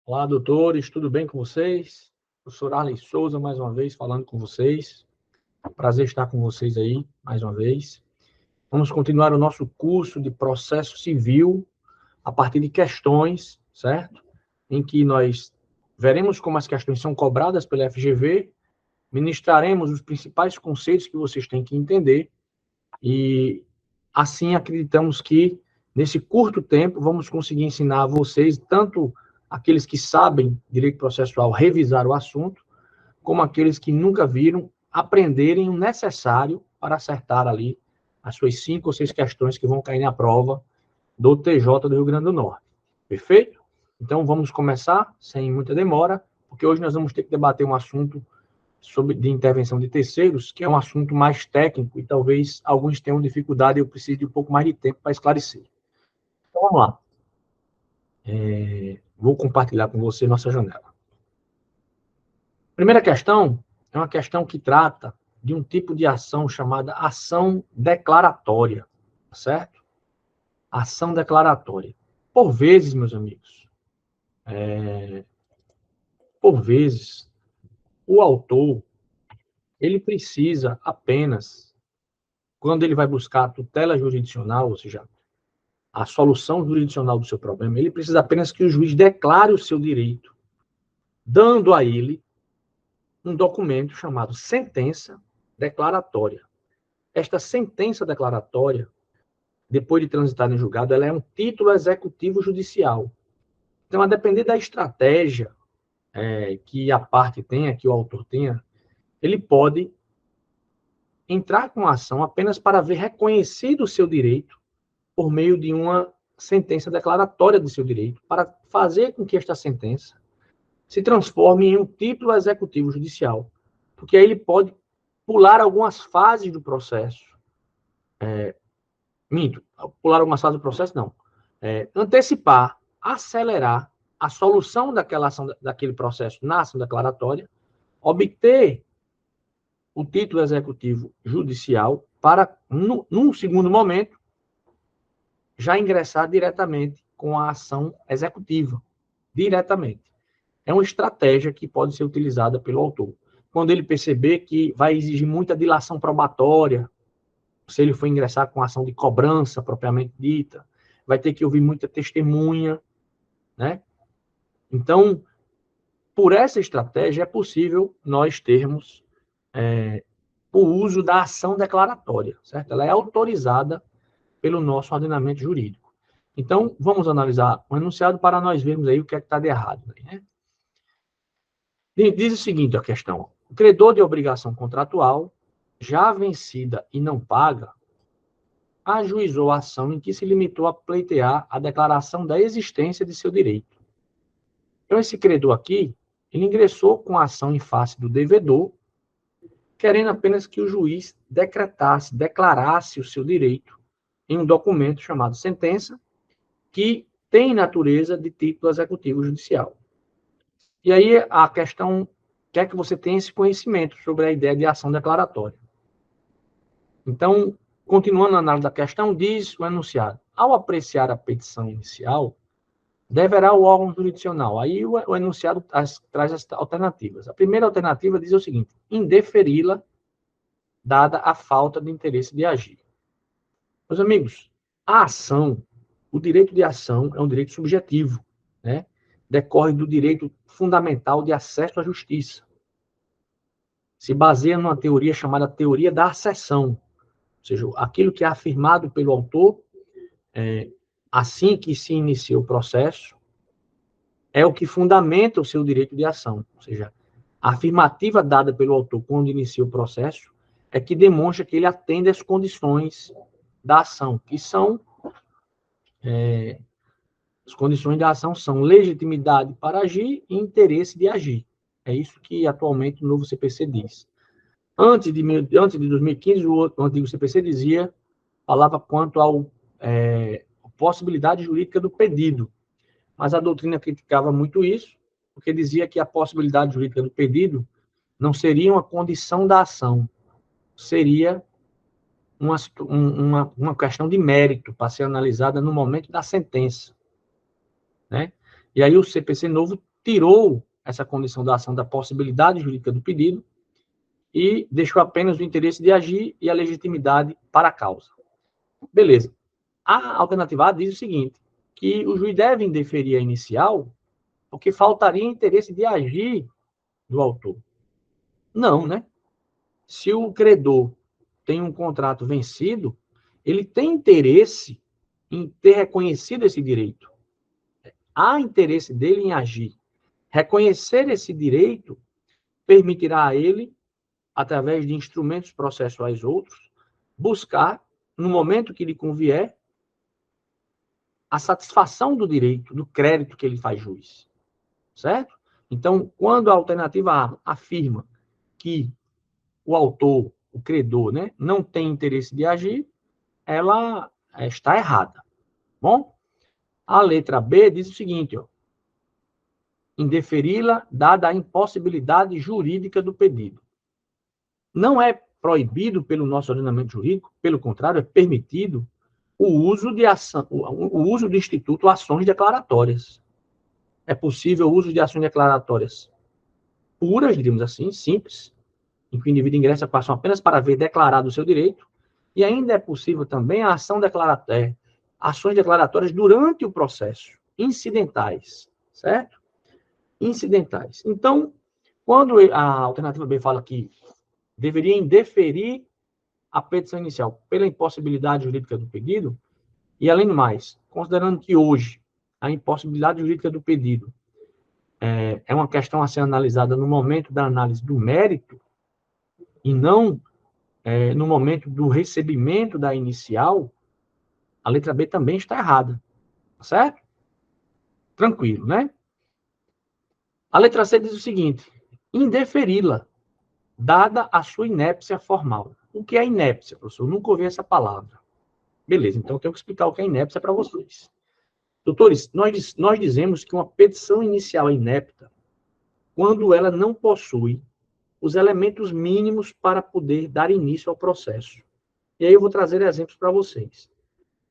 Olá, doutores, tudo bem com vocês? Professor Arley Souza, mais uma vez, falando com vocês. Prazer estar com vocês aí, mais uma vez. Vamos continuar o nosso curso de processo civil a partir de questões, certo? Em que nós veremos como as questões são cobradas pela FGV, ministraremos os principais conceitos que vocês têm que entender e, assim, acreditamos que, nesse curto tempo, vamos conseguir ensinar a vocês, tanto aqueles que sabem direito processual, revisar o assunto, como aqueles que nunca viram, aprenderem o necessário para acertar ali as suas 5 ou 6 questões que vão cair na prova do TJ do Rio Grande do Norte. Perfeito? Então, vamos começar, sem muita demora, porque hoje nós vamos ter que debater um assunto de intervenção de terceiros, que é um assunto mais técnico e talvez alguns tenham dificuldade e eu preciso de um pouco mais de tempo para esclarecer. Então, vamos lá. Vou compartilhar com você nossa janela. Primeira questão é uma questão que trata de um tipo de ação chamada ação declaratória, certo? Ação declaratória. Por vezes, meus amigos, o autor, ele precisa apenas, quando ele vai buscar a tutela jurisdicional, ou seja, a solução jurisdicional do seu problema, ele precisa apenas que o juiz declare o seu direito, dando a ele um documento chamado sentença declaratória. Esta sentença declaratória, depois de transitar em julgado, ela é um título executivo judicial. Então, a depender da estratégia que a parte tenha, que o autor tenha, ele pode entrar com a ação apenas para ver reconhecido o seu direito por meio de uma sentença declaratória do seu direito, para fazer com que esta sentença se transforme em um título executivo judicial, porque aí ele pode pular algumas fases do processo. Pular algumas fases do processo, não. Antecipar, acelerar a solução daquela ação, daquele processo na ação declaratória, obter o título executivo judicial para, num segundo momento, já ingressar diretamente com a ação executiva, diretamente. É uma estratégia que pode ser utilizada pelo autor. Quando ele perceber que vai exigir muita dilação probatória, se ele for ingressar com ação de cobrança propriamente dita, vai ter que ouvir muita testemunha, né? Então, por essa estratégia, é possível nós termos o uso da ação declaratória, certo? Ela é autorizada pelo nosso ordenamento jurídico. Então, vamos analisar o enunciado para nós vermos aí o que é que está de errado, né? Diz o seguinte, a questão: o credor de obrigação contratual, já vencida e não paga, ajuizou a ação em que se limitou a pleitear a declaração da existência de seu direito. Então, esse credor aqui, ele ingressou com a ação em face do devedor, querendo apenas que o juiz declarasse o seu direito em um documento chamado sentença, que tem natureza de título executivo judicial. E aí a questão quer que você tenha esse conhecimento sobre a ideia de ação declaratória. Então, continuando a análise da questão, diz o enunciado: ao apreciar a petição inicial, deverá o órgão jurisdicional. Aí o enunciado traz as alternativas. A primeira alternativa diz o seguinte: indeferi-la, dada a falta de interesse de agir. Meus amigos, a ação, o direito de ação é um direito subjetivo, né? Decorre do direito fundamental de acesso à justiça. Se baseia numa teoria chamada teoria da acessão, ou seja, aquilo que é afirmado pelo autor, assim que se inicia o processo, é o que fundamenta o seu direito de ação. Ou seja, a afirmativa dada pelo autor quando inicia o processo é que demonstra que ele atende às condições da ação, que são as condições da ação são legitimidade para agir e interesse de agir. É isso que atualmente o novo CPC diz. Antes de 2015, o antigo CPC falava quanto à possibilidade jurídica do pedido, mas a doutrina criticava muito isso, porque dizia que a possibilidade jurídica do pedido não seria uma condição da ação, seria uma questão de mérito para ser analisada no momento da sentença, né? E aí o CPC novo tirou essa condição da ação da possibilidade jurídica do pedido e deixou apenas o interesse de agir e a legitimidade para a causa. Beleza. A alternativa A diz o seguinte, que o juiz deve indeferir a inicial porque faltaria interesse de agir do autor. Não, né? Se o credor tem um contrato vencido, ele tem interesse em ter reconhecido esse direito. Há interesse dele em agir. Reconhecer esse direito permitirá a ele, através de instrumentos processuais outros, buscar, no momento que lhe convier, a satisfação do direito, do crédito que ele faz juiz. Certo? Então, quando a alternativa A afirma que o autor, o credor, né, não tem interesse de agir, ela está errada. Bom? A letra B diz o seguinte, ó, indeferi-la dada a impossibilidade jurídica do pedido. Não é proibido pelo nosso ordenamento jurídico, pelo contrário, é permitido o uso de ação, o uso do instituto ações declaratórias. É possível o uso de ações declaratórias puras, digamos assim, simples, em que o indivíduo ingressa com a ação apenas para ver declarado o seu direito, e ainda é possível também a ação declaratória, ações declaratórias durante o processo, incidentais, certo? Incidentais. Então, quando a alternativa B fala que deveria indeferir a petição inicial pela impossibilidade jurídica do pedido, e além do mais, considerando que hoje a impossibilidade jurídica do pedido é uma questão a ser analisada no momento da análise do mérito, e não no momento do recebimento da inicial, a letra B também está errada. Certo? Tranquilo, né? A letra C diz o seguinte, indeferi-la, dada a sua inépcia formal. O que é inépcia, professor? Eu nunca ouvi essa palavra. Beleza, então eu tenho que explicar o que é inépcia para vocês. Doutores, nós dizemos que uma petição inicial é inepta quando ela não possui os elementos mínimos para poder dar início ao processo. E aí eu vou trazer exemplos para vocês.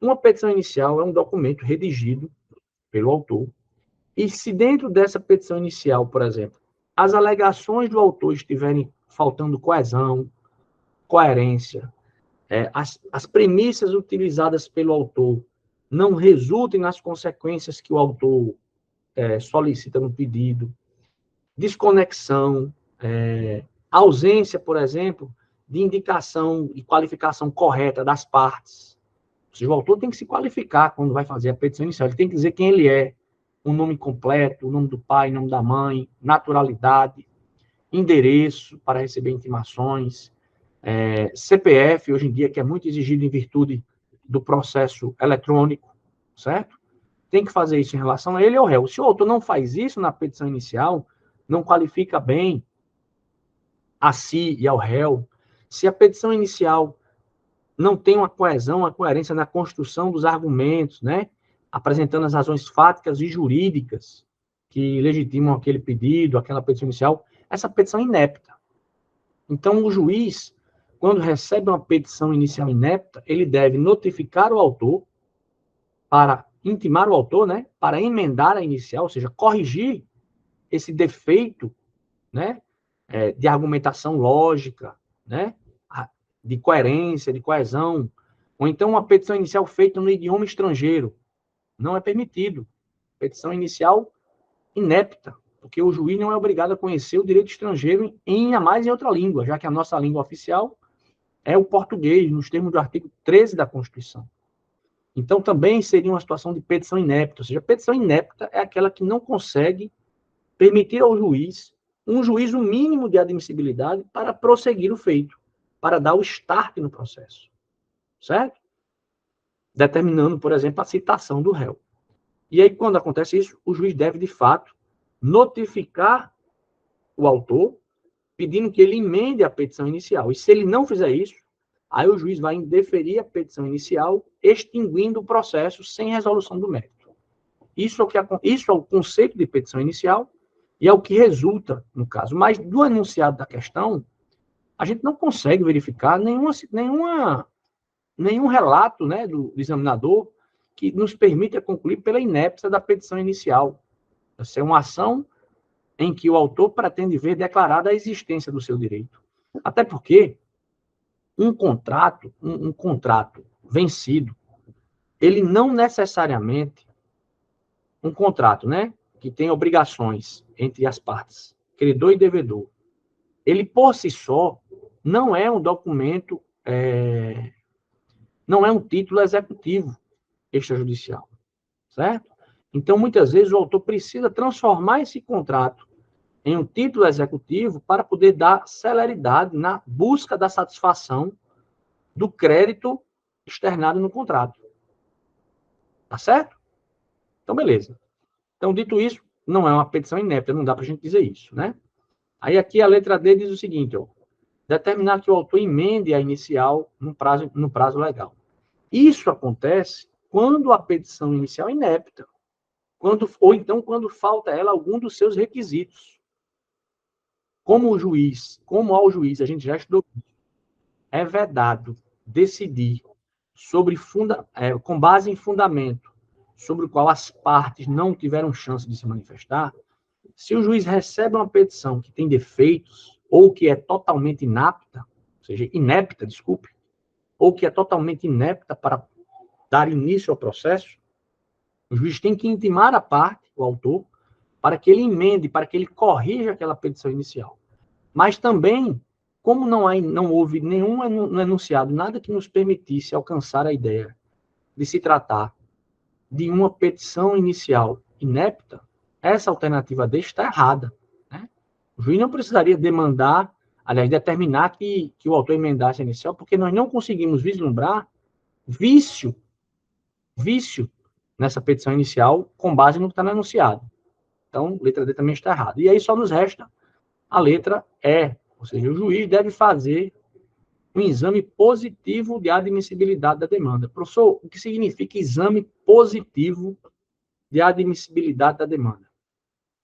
Uma petição inicial é um documento redigido pelo autor, e se dentro dessa petição inicial, por exemplo, as alegações do autor estiverem faltando coesão, coerência, as premissas utilizadas pelo autor não resultem nas consequências que o autor solicita no pedido, desconexão, ausência, por exemplo, de indicação e qualificação correta das partes. Ou seja, o autor tem que se qualificar quando vai fazer a petição inicial. Ele tem que dizer quem ele é, o nome completo, o nome do pai, o nome da mãe, naturalidade, endereço para receber intimações, CPF, hoje em dia, que é muito exigido em virtude do processo eletrônico, certo? Tem que fazer isso em relação a ele ou ao réu. Se o autor não faz isso na petição inicial, não qualifica bem a si e ao réu, se a petição inicial não tem uma coesão, uma coerência na construção dos argumentos, né? Apresentando as razões fáticas e jurídicas que legitimam aquele pedido, aquela petição inicial, essa petição é inepta. Então, o juiz, quando recebe uma petição inicial inepta, ele deve notificar o autor para intimar o autor, né? Para emendar a inicial, ou seja, corrigir esse defeito, né? De argumentação lógica, né? De coerência, de coesão, ou então uma petição inicial feita no idioma estrangeiro. Não é permitido. Petição inicial inepta, porque o juiz não é obrigado a conhecer o direito estrangeiro ainda mais em outra língua, já que a nossa língua oficial é o português, nos termos do artigo 13 da Constituição. Então, também seria uma situação de petição inepta, ou seja, a petição inepta é aquela que não consegue permitir ao juiz um juízo mínimo de admissibilidade para prosseguir o feito, para dar o start no processo, certo? Determinando, por exemplo, a citação do réu. E aí, quando acontece isso, o juiz deve, de fato, notificar o autor, pedindo que ele emende a petição inicial. E se ele não fizer isso, aí o juiz vai indeferir a petição inicial, extinguindo o processo sem resolução do mérito. Isso é o conceito de petição inicial e é o que resulta, no caso. Mas do enunciado da questão, a gente não consegue verificar nenhuma nenhum relato, né, do examinador que nos permita concluir pela inépcia da petição inicial. Essa é uma ação em que o autor pretende ver declarada a existência do seu direito. Até porque um contrato vencido, ele não necessariamente, um contrato, né, que tem obrigações entre as partes, credor e devedor, ele por si só não é um documento, não é um título executivo extrajudicial, certo? Então, muitas vezes, o autor precisa transformar esse contrato em um título executivo para poder dar celeridade na busca da satisfação do crédito externado no contrato. Tá certo? Então, beleza. Então, dito isso, não é uma petição inepta, não dá para a gente dizer isso, né? Aí aqui a letra D diz o seguinte, ó, determinar que o autor emende a inicial no prazo legal. Isso acontece quando a petição inicial é inepta, ou então quando falta ela algum dos seus requisitos. Como ao juiz, a gente já estudou, é vedado decidir com base em fundamento sobre o qual as partes não tiveram chance de se manifestar. Se o juiz recebe uma petição que tem defeitos ou que é totalmente inepta, ou que é totalmente inepta para dar início ao processo, o juiz tem que intimar a parte, o autor, para que ele emende, para que ele corrija aquela petição inicial. Mas também, como não houve nenhum enunciado, nada que nos permitisse alcançar a ideia de se tratar de uma petição inicial inepta, essa alternativa D está errada. Né? O juiz não precisaria determinar que o autor emendasse a inicial, porque nós não conseguimos vislumbrar vício nessa petição inicial com base no que está no enunciado. Então, letra D também está errada. E aí só nos resta a letra E, ou seja, o juiz deve fazer um exame positivo de admissibilidade da demanda. Professor, o que significa exame positivo de admissibilidade da demanda?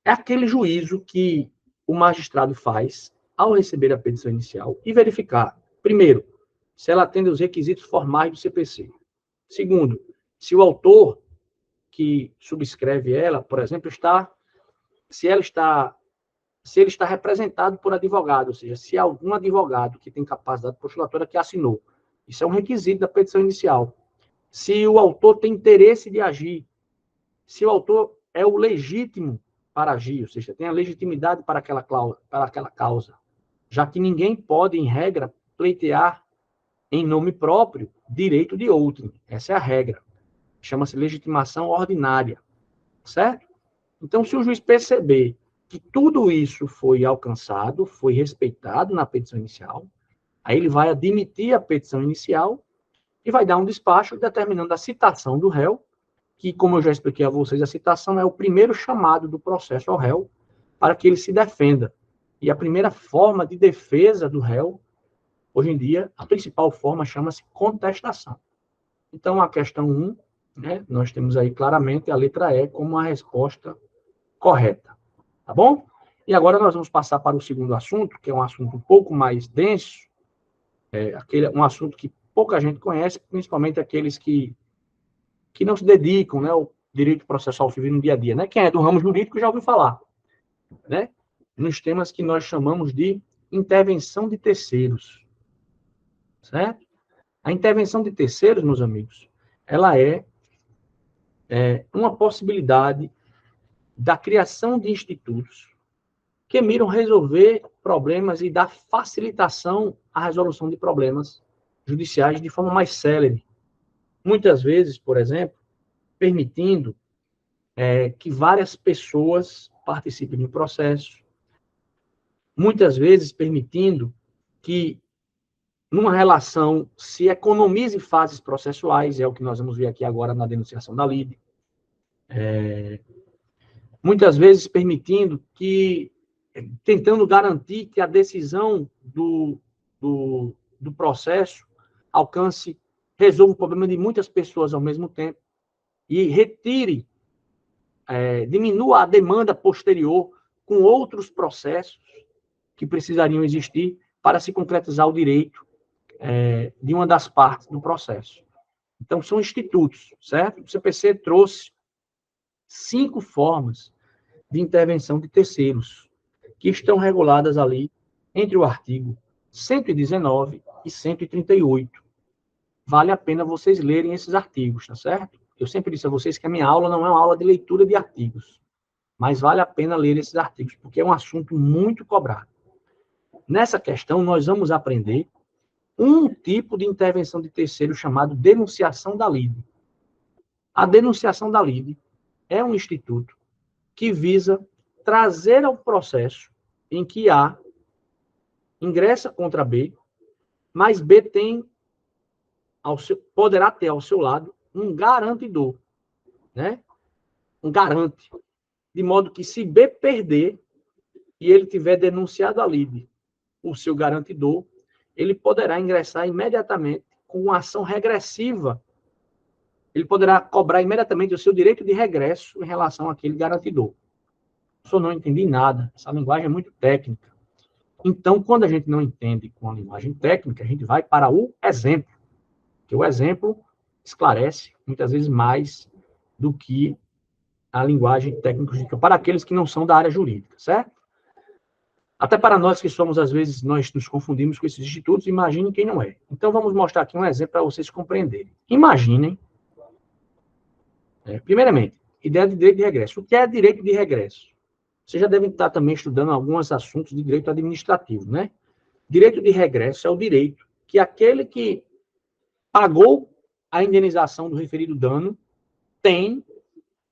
É aquele juízo que o magistrado faz ao receber a petição inicial e verificar, primeiro, se ela atende aos requisitos formais do CPC. Segundo, se o autor que subscreve ela, por exemplo, se ele está representado por advogado, ou seja, se há algum advogado que tem capacidade postulatória que assinou. Isso é um requisito da petição inicial. Se o autor tem interesse de agir, se o autor é o legítimo para agir, ou seja, tem a legitimidade para aquela causa, já que ninguém pode, em regra, pleitear em nome próprio direito de outrem. Essa é a regra. Chama-se legitimação ordinária, certo? Então, se o juiz perceber que tudo isso foi alcançado, foi respeitado na petição inicial, aí ele vai admitir a petição inicial e vai dar um despacho determinando a citação do réu, que, como eu já expliquei a vocês, a citação é o primeiro chamado do processo ao réu para que ele se defenda. E a primeira forma de defesa do réu, hoje em dia, a principal forma chama-se contestação. Então, a questão 1, né, nós temos aí claramente a letra E como a resposta correta. Tá bom? E agora nós vamos passar para o segundo assunto, que é um assunto um pouco mais denso, um assunto que pouca gente conhece, principalmente aqueles que não se dedicam, né, ao direito processual civil no dia a dia. Né? Quem é do ramo jurídico já ouviu falar, né? Nos temas que nós chamamos de intervenção de terceiros. Certo? A intervenção de terceiros, meus amigos, ela é uma possibilidade da criação de institutos que miram resolver problemas e dar facilitação à resolução de problemas judiciais de forma mais célere. Muitas vezes, por exemplo, permitindo que várias pessoas participem do processo. Muitas vezes permitindo que, numa relação, se economize fases processuais, é o que nós vamos ver aqui agora na denunciação da lide. Muitas vezes permitindo que, tentando garantir que a decisão do processo resolva o problema de muitas pessoas ao mesmo tempo e diminua a demanda posterior com outros processos que precisariam existir para se concretizar o direito de uma das partes do processo. Então, são institutos, certo? O CPC trouxe 5 formas de intervenção de terceiros, que estão reguladas ali entre o artigo 119 e 138. Vale a pena vocês lerem esses artigos, tá certo? Eu sempre disse a vocês que a minha aula não é uma aula de leitura de artigos, mas vale a pena ler esses artigos, porque é um assunto muito cobrado. Nessa questão, nós vamos aprender um tipo de intervenção de terceiro chamado denunciação da lide. A denunciação da lide é um instituto que visa trazer ao processo em que A ingressa contra B, mas B poderá ter ao seu lado um garantidor, né? Um garante, de modo que se B perder e ele tiver denunciado a lide, o seu garantidor, ele poderá ingressar imediatamente com uma ação regressiva. Ele poderá cobrar imediatamente o seu direito de regresso em relação àquele garantidor. Eu não entendi nada. Essa linguagem é muito técnica. Então, quando a gente não entende com a linguagem técnica, a gente vai para o exemplo. Porque o exemplo esclarece, muitas vezes, mais do que a linguagem técnica para aqueles que não são da área jurídica, certo? Até para nós que somos, às vezes, nós nos confundimos com esses institutos, imaginem quem não é. Então, vamos mostrar aqui um exemplo para vocês compreenderem. Imaginem, primeiramente, ideia de direito de regresso. O que é direito de regresso? Vocês já devem estar também estudando alguns assuntos de direito administrativo, né? Direito de regresso é o direito que aquele que pagou a indenização do referido dano tem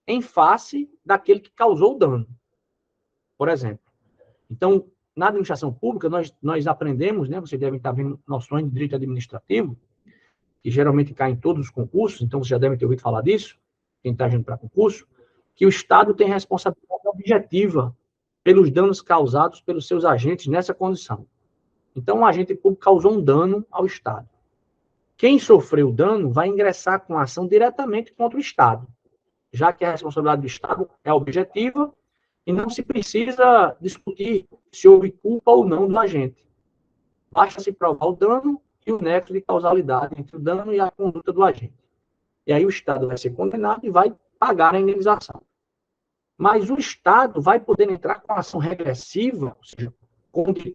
em face daquele que causou o dano. Por exemplo. Então, na administração pública, nós aprendemos, né? Vocês devem estar vendo noções de direito administrativo, que geralmente caem em todos os concursos, então vocês já devem ter ouvido falar disso, quem está indo para concurso, que o Estado tem responsabilidade objetiva pelos danos causados pelos seus agentes nessa condição. Então, um agente público causou um dano ao Estado. Quem sofreu o dano vai ingressar com a ação diretamente contra o Estado, já que a responsabilidade do Estado é objetiva e não se precisa discutir se houve culpa ou não do agente. Basta se provar o dano e o nexo de causalidade entre o dano e a conduta do agente. E aí o Estado vai ser condenado e vai pagar a indenização. Mas o Estado vai poder entrar com ação regressiva, ou seja,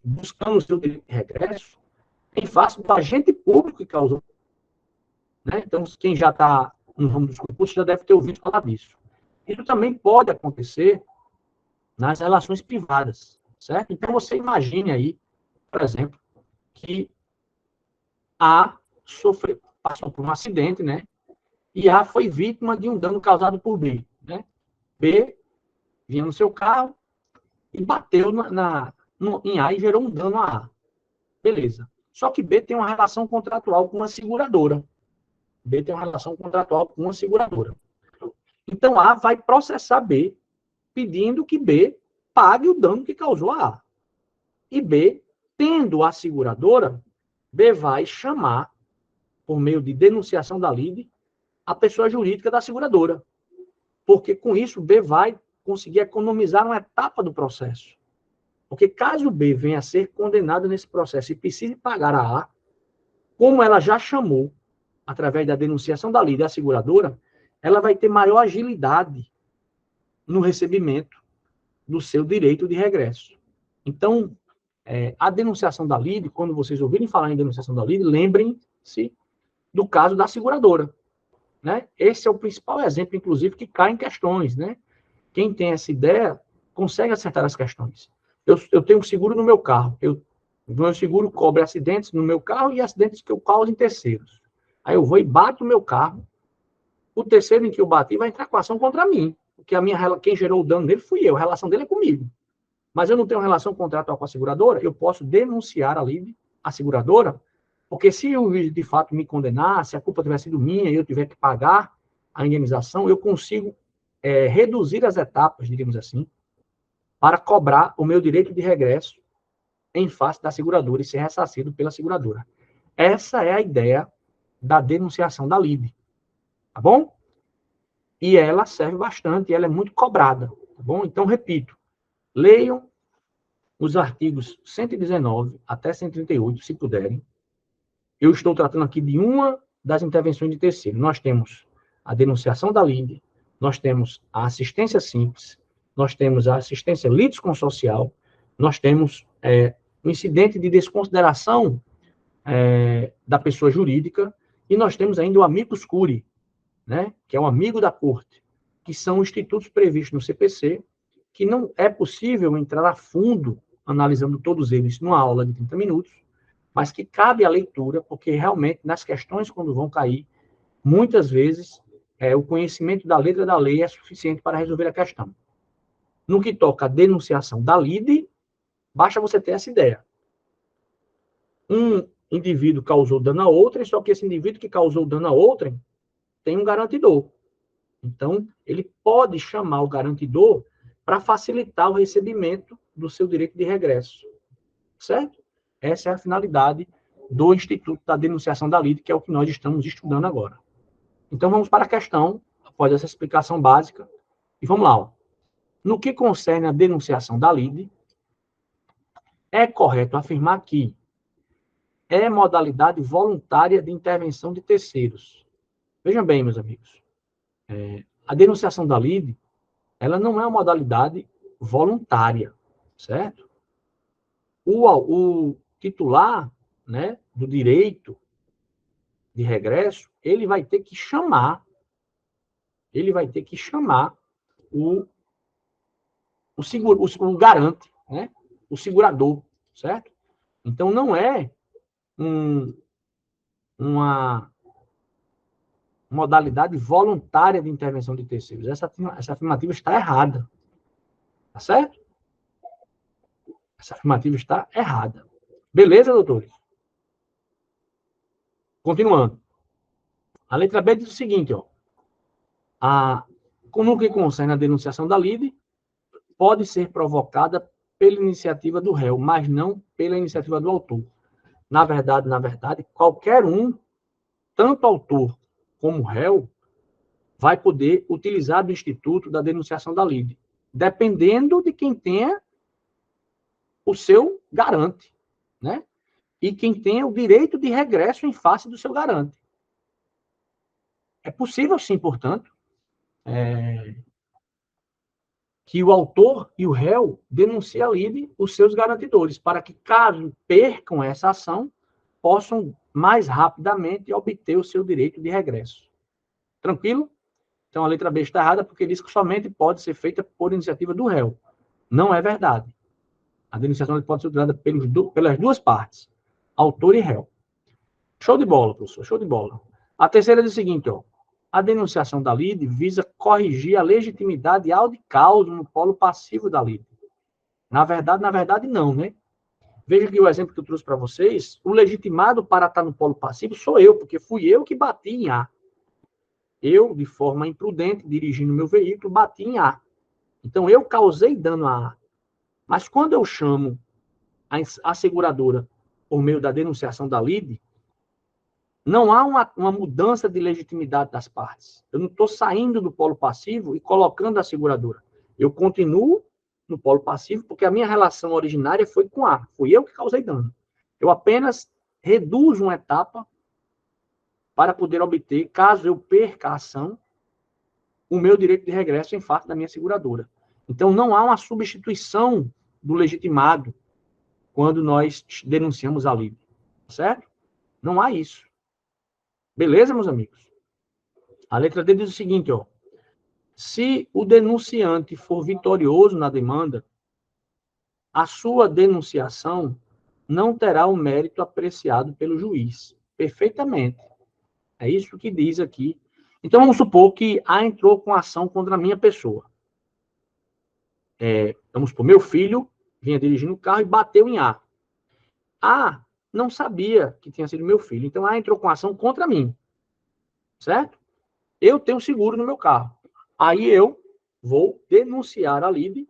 buscando o seu direito de regresso, em face do agente público que causou. Né? Então, quem já está no ramo dos concursos já deve ter ouvido falar disso. Isso também pode acontecer nas relações privadas, certo? Então, você imagine aí, por exemplo, que A passou por um acidente, né? E A foi vítima de um dano causado por B, né? B vinha no seu carro e bateu em A e gerou um dano a A. Beleza. Só que B tem uma relação contratual com uma seguradora. B tem uma relação contratual com uma seguradora. Então, A vai processar B, pedindo que B pague o dano que causou a A. E B, tendo a seguradora, B vai chamar, por meio de denunciação da lide, a pessoa jurídica da seguradora. Porque, com isso, B vai conseguir economizar uma etapa do processo. Porque, caso B venha a ser condenado nesse processo e precise pagar a A, como ela já chamou, através da denunciação da lide, a seguradora, ela vai ter maior agilidade no recebimento do seu direito de regresso. Então, a denunciação da lide, quando vocês ouvirem falar em denunciação da lide, lembrem-se do caso da seguradora. Né? Esse é o principal exemplo, inclusive, que cai em questões. Né? Quem tem essa ideia consegue acertar as questões. Eu tenho um seguro no meu carro. O meu seguro cobre acidentes no meu carro e acidentes que eu causo em terceiros. Aí eu vou e bato o meu carro. O terceiro em que eu bati vai entrar com ação contra mim. Porque quem gerou o dano dele fui eu. A relação dele é comigo. Mas eu não tenho relação contratual com a seguradora, eu posso denunciar a seguradora, porque se o juiz de fato me condenar, se a culpa tiver sido minha e eu tiver que pagar a indenização, eu consigo reduzir as etapas, digamos assim, para cobrar o meu direito de regresso em face da seguradora e ser ressarcido pela seguradora. Essa é a ideia da denunciação da lide, tá bom? E ela serve bastante, ela é muito cobrada, tá bom? Então, repito, leiam os artigos 119 até 138, se puderem. eu estou tratando aqui de uma das intervenções de terceiro. Nós temos a denunciação da lide, nós temos a assistência simples, nós temos a assistência litisconsocial, nós temos o incidente de desconsideração da pessoa jurídica, e nós temos ainda o amicus curiae, né, que é o amigo da corte, que são institutos previstos no CPC, que não é possível entrar a fundo analisando todos eles numa aula de 30 minutos, mas que cabe a leitura, porque realmente nas questões, quando vão cair, muitas vezes o conhecimento da letra da lei é suficiente para resolver a questão. No que toca à denunciação da lide, basta você ter essa ideia. Um indivíduo causou dano a outrem, só que esse indivíduo que causou dano a outrem tem um garantidor. Então, ele pode chamar o garantidor para facilitar o recebimento do seu direito de regresso. Certo? Essa é a finalidade do Instituto da Denunciação da Lide, que é o que nós estamos estudando agora. Então, vamos para a questão, após essa explicação básica, e vamos lá. Ó. No que concerne a denunciação da lide, é correto afirmar que é modalidade voluntária de intervenção de terceiros. Vejam bem, meus amigos, a denunciação da lide, ela não é uma modalidade voluntária, certo? O titular, né, do direito de regresso, ele vai ter que chamar o garante, né, o segurador, certo? Então, não é uma modalidade voluntária de intervenção de terceiros. Essa afirmativa está errada. Tá certo? Essa afirmativa está errada. Beleza, doutores? Continuando. A letra B diz o seguinte, ó. No que concerne a denunciação da lide, pode ser provocada pela iniciativa do réu, mas não pela iniciativa do autor. Na verdade, qualquer um, tanto autor como réu, vai poder utilizar do instituto da denunciação da lide, dependendo de quem tenha o seu garante, né? E quem tenha o direito de regresso em face do seu garante. É possível, sim, portanto, que o autor e o réu denunciem a lide os seus garantidores, para que, caso percam essa ação, possam mais rapidamente obter o seu direito de regresso. Tranquilo? Então, a letra B está errada porque diz que somente pode ser feita por iniciativa do réu. Não é verdade. A denunciação pode ser utilizada pelas duas partes, autor e réu. Show de bola, professor, show de bola. A terceira diz o seguinte, ó. A denunciação da lide visa corrigir a legitimidade audi causa no polo passivo da lide. Na verdade, não, né? Veja que o exemplo que eu trouxe para vocês, o legitimado para estar no polo passivo sou eu, porque fui eu que bati em A. Eu, de forma imprudente, dirigindo meu veículo, bati em A. Então, eu causei dano a A. Mas quando eu chamo a seguradora por meio da denunciação da lide, não há uma mudança de legitimidade das partes. Eu não estou saindo do polo passivo e colocando a seguradora. Eu continuo no polo passivo porque a minha relação originária foi com A. Fui eu que causei dano. Eu apenas reduzo uma etapa para poder obter, caso eu perca a ação, o meu direito de regresso em face da minha seguradora. Então, não há uma substituição do legitimado quando nós denunciamos a lide. Certo? Não há isso. Beleza, meus amigos? A letra D diz o seguinte, ó. Se o denunciante for vitorioso na demanda, a sua denunciação não terá o mérito apreciado pelo juiz. Perfeitamente. É isso que diz aqui. Então, vamos supor que A entrou com ação contra a minha pessoa. Vamos supor, meu filho vinha dirigindo o carro e bateu em A. A não sabia que tinha sido meu filho. Então, A entrou com ação contra mim. Certo? Eu tenho seguro no meu carro. Aí eu vou denunciar a lide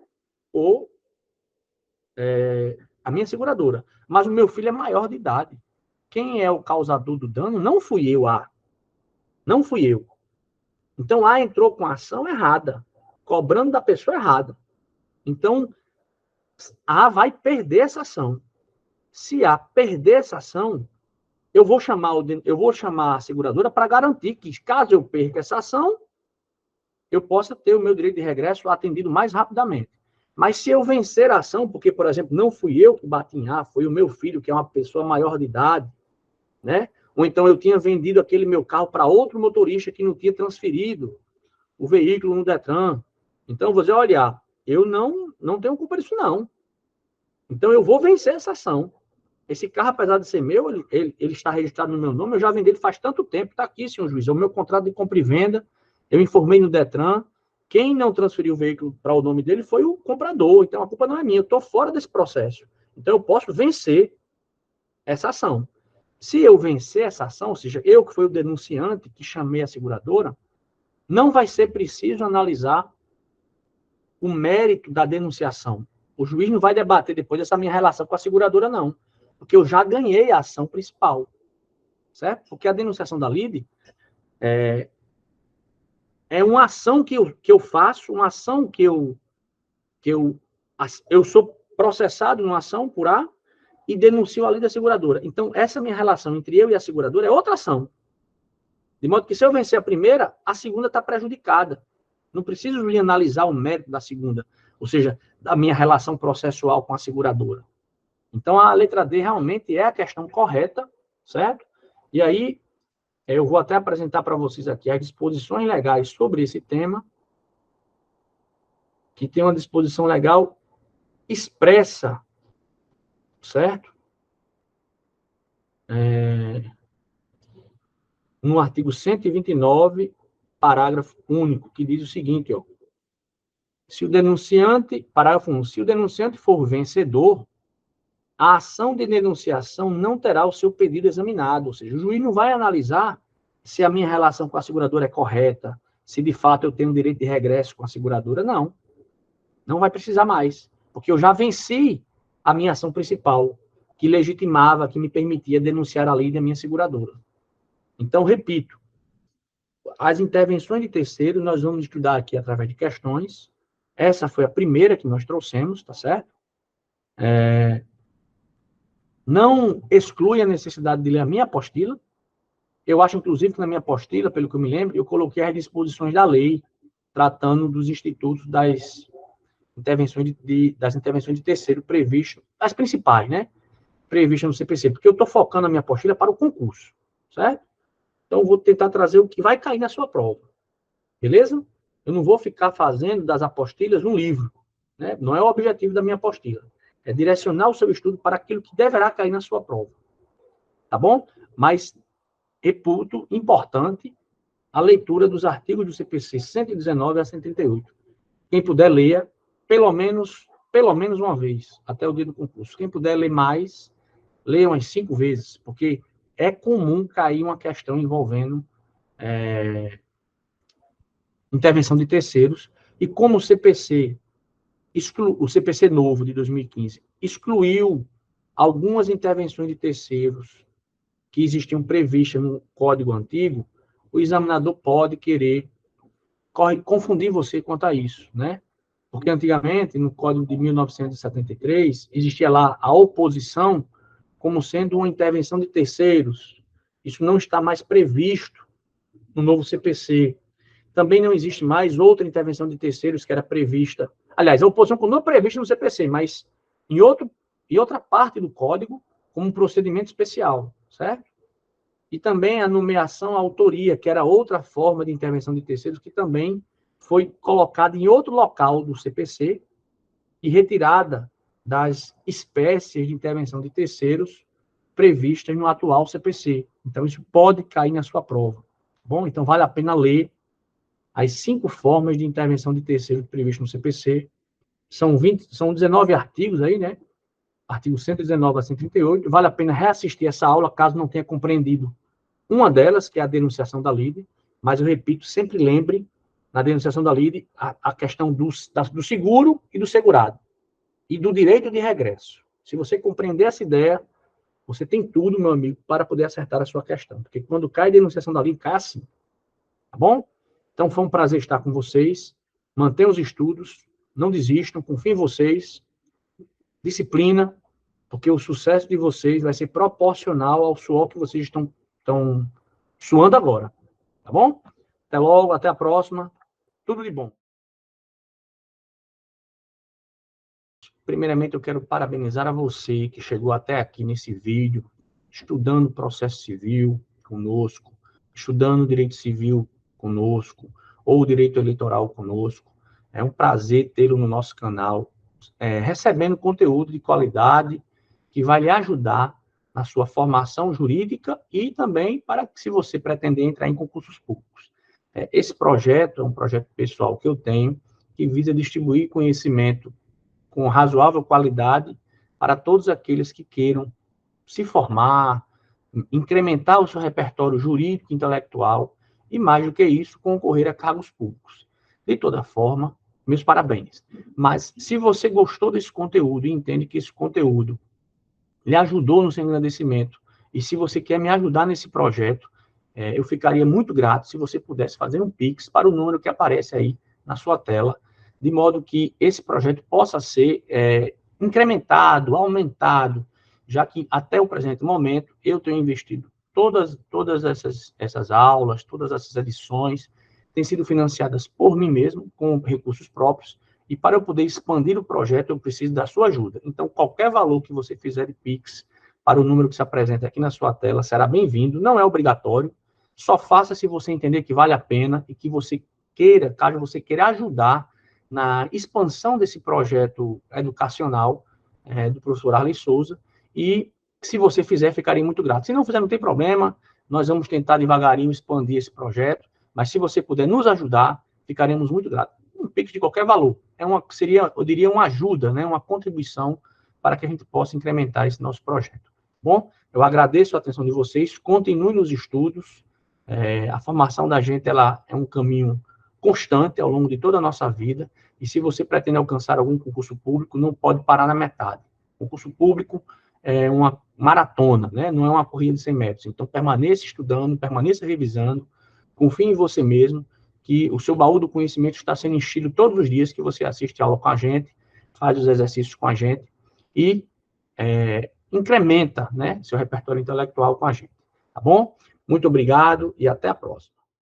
ou a minha seguradora. Mas o meu filho é maior de idade. Quem é o causador do dano não fui eu, A. Não fui eu. Então, A entrou com a ação errada, cobrando da pessoa errada. Então, A vai perder essa ação. Se A perder essa ação, eu vou chamar a seguradora para garantir que, caso eu perca essa ação, eu possa ter o meu direito de regresso atendido mais rapidamente. Mas se eu vencer a ação, porque, por exemplo, não fui eu que bati em A, foi o meu filho, que é uma pessoa maior de idade, né? Ou então eu tinha vendido aquele meu carro para outro motorista que não tinha transferido o veículo no Detran. Então, eu vou dizer, olha, eu não tenho culpa disso, não. Então, eu vou vencer essa ação. Esse carro, apesar de ser meu, ele está registrado no meu nome, eu já vendi ele faz tanto tempo, está aqui, senhor juiz, é o meu contrato de compra e venda, eu informei no Detran, quem não transferiu o veículo para o nome dele foi o comprador, então a culpa não é minha, eu estou fora desse processo. Então, eu posso vencer essa ação. Se eu vencer essa ação, ou seja, eu que fui o denunciante que chamei a seguradora, não vai ser preciso analisar o mérito da denunciação. O juiz não vai debater depois dessa minha relação com a seguradora, não. Porque eu já ganhei a ação principal. Certo? Porque a denunciação da lide é uma ação que eu faço, uma ação que eu sou processado numa ação por A e denuncio a lide da seguradora. Então, essa minha relação entre eu e a seguradora é outra ação. De modo que, se eu vencer a primeira, a segunda está prejudicada. Não preciso analisar o mérito da segunda, ou seja, da minha relação processual com a seguradora. Então, a letra D realmente é a questão correta, certo? E aí, eu vou até apresentar para vocês aqui as disposições legais sobre esse tema, que tem uma disposição legal expressa, certo? No artigo 129, parágrafo único, que diz o seguinte, ó. Se o denunciante, parágrafo 1, se o denunciante for vencedor, a ação de denunciação não terá o seu pedido examinado, ou seja, o juiz não vai analisar se a minha relação com a seguradora é correta, se de fato eu tenho direito de regresso com a seguradora, não. Não vai precisar mais, porque eu já venci a minha ação principal, que legitimava, que me permitia denunciar a lei da minha seguradora. Então, repito, as intervenções de terceiros nós vamos estudar aqui através de questões. Essa foi a primeira que nós trouxemos, tá certo? Não exclui a necessidade de ler a minha apostila. Eu acho, inclusive, que na minha apostila, pelo que eu me lembro, eu coloquei as disposições da lei tratando dos institutos das intervenções de terceiro previsto, as principais, né? Previstas no CPC, porque eu estou focando a minha apostila para o concurso, certo? Então, eu vou tentar trazer o que vai cair na sua prova, beleza? Eu não vou ficar fazendo das apostilhas um livro, né? Não é o objetivo da minha apostila. É direcionar o seu estudo para aquilo que deverá cair na sua prova, tá bom? Mas, reputo, importante, a leitura dos artigos do CPC 119 a 138. Quem puder, leia pelo menos uma vez, até o dia do concurso. Quem puder ler mais, leia umas 5 vezes, porque é comum cair uma questão envolvendo intervenção de terceiros, e como o CPC novo de 2015 excluiu algumas intervenções de terceiros que existiam previstas no código antigo, o examinador pode querer confundir você quanto a isso, né? Porque antigamente, no Código de 1973, existia lá a oposição como sendo uma intervenção de terceiros. Isso não está mais previsto no novo CPC. Também não existe mais outra intervenção de terceiros que era prevista. Aliás, a oposição não prevista no CPC, mas em outra parte do Código, como um procedimento especial, certo? E também a nomeação à autoria, que era outra forma de intervenção de terceiros, que também foi colocada em outro local do CPC e retirada das espécies de intervenção de terceiros previstas no atual CPC. Então, isso pode cair na sua prova. Bom, então vale a pena ler as 5 formas de intervenção de terceiros previstas no CPC. São 19 artigos aí, né? Artigo 119 a 138. Vale a pena reassistir essa aula, caso não tenha compreendido uma delas, que é a denunciação da lide, mas eu repito, sempre lembre, na denunciação da lide, a questão do seguro e do segurado, e do direito de regresso. Se você compreender essa ideia, você tem tudo, meu amigo, para poder acertar a sua questão, porque quando cai a denunciação da lide, cai assim, tá bom? Então, foi um prazer estar com vocês, mantenham os estudos, não desistam, confiem em vocês, disciplina, porque o sucesso de vocês vai ser proporcional ao suor que vocês estão suando agora, tá bom? Até logo, até a próxima. Tudo de bom. Primeiramente, eu quero parabenizar a você que chegou até aqui nesse vídeo, estudando processo civil conosco, estudando direito civil conosco, ou direito eleitoral conosco. É um prazer tê-lo no nosso canal, recebendo conteúdo de qualidade que vai lhe ajudar na sua formação jurídica e também para que, se você pretender entrar em concursos públicos. Esse projeto é um projeto pessoal que eu tenho, que visa distribuir conhecimento com razoável qualidade para todos aqueles que queiram se formar, incrementar o seu repertório jurídico e intelectual e, mais do que isso, concorrer a cargos públicos. De toda forma, meus parabéns. Mas, se você gostou desse conteúdo e entende que esse conteúdo lhe ajudou no seu engrandecimento, e se você quer me ajudar nesse projeto, eu ficaria muito grato se você pudesse fazer um Pix para o número que aparece aí na sua tela, de modo que esse projeto possa ser incrementado, aumentado, já que até o presente momento eu tenho investido todas essas aulas, todas essas edições, têm sido financiadas por mim mesmo, com recursos próprios, e para eu poder expandir o projeto, eu preciso da sua ajuda. Então, qualquer valor que você fizer de Pix para o número que se apresenta aqui na sua tela será bem-vindo, não é obrigatório, só faça se você entender que vale a pena e que você queira, caso você queira ajudar na expansão desse projeto educacional do professor Arley Souza, e se você fizer, ficaria muito grato. Se não fizer, não tem problema, nós vamos tentar devagarinho expandir esse projeto, mas se você puder nos ajudar, ficaremos muito gratos. Um Pix de qualquer valor, seria, eu diria, uma ajuda, né, uma contribuição para que a gente possa incrementar esse nosso projeto. Bom, eu agradeço a atenção de vocês, continuem nos estudos, a formação da gente ela é um caminho constante ao longo de toda a nossa vida, e se você pretende alcançar algum concurso público, não pode parar na metade. O concurso público é uma maratona, né? Não é uma corrida de 100 metros. Então, permaneça estudando, permaneça revisando, confie em você mesmo, que o seu baú do conhecimento está sendo enchido todos os dias que você assiste a aula com a gente, faz os exercícios com a gente e incrementa, né, seu repertório intelectual com a gente. Tá bom? Muito obrigado e até a próxima.